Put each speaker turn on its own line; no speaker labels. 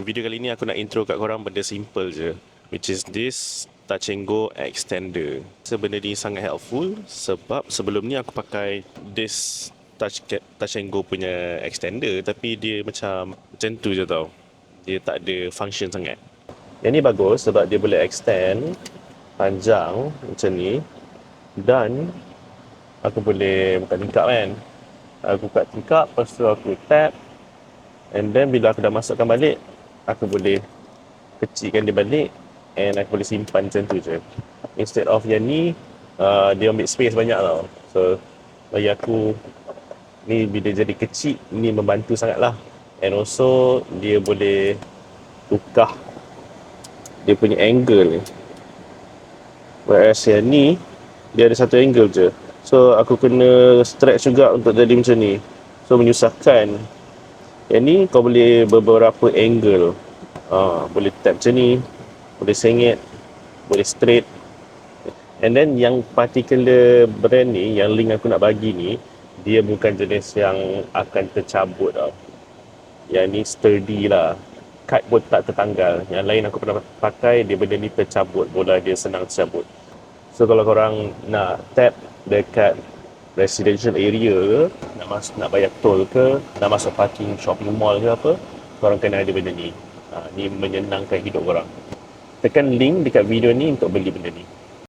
Video kali ni aku nak intro kat korang benda simple je, which is this Touch and Go extender. Benda ni sangat helpful sebab sebelum ni aku pakai this Touch and Go punya extender, tapi dia macam tu je tau. Dia tak ada function sangat. Yang ni bagus sebab dia boleh extend panjang macam ni, dan aku boleh buka tingkap kan. Aku buka tingkap, lepas tu aku tap, and then bila aku dah masukkan balik, aku boleh kecilkan dia balik and aku boleh simpan macam tu je. Instead of yang ni, dia ambil space banyak tau. So bagi aku ni bila jadi kecil ni membantu sangat lah. And also dia boleh tukar dia punya angle ni. Whereas yang ni dia ada satu angle je. So aku kena stretch juga untuk jadi macam ni. So menyusahkan. Yang ni kau boleh beberapa angle. Boleh tap macam ni, boleh sengit, boleh straight. And then yang particular brand ni, yang link aku nak bagi ni, dia bukan jenis yang akan tercabut tau. Yang ni sturdy lah, kad pun tak tertanggal. Yang lain aku pernah pakai, dia benda ni tercabut, bola dia senang tercabut. So kalau korang nak tap dekat residential area ke, nak bayar tol ke, nak masuk parking shopping mall ke apa, korang kena ada benda ni. Ni menyenangkan hidup korang. Tekan link dekat video ni untuk beli benda ni.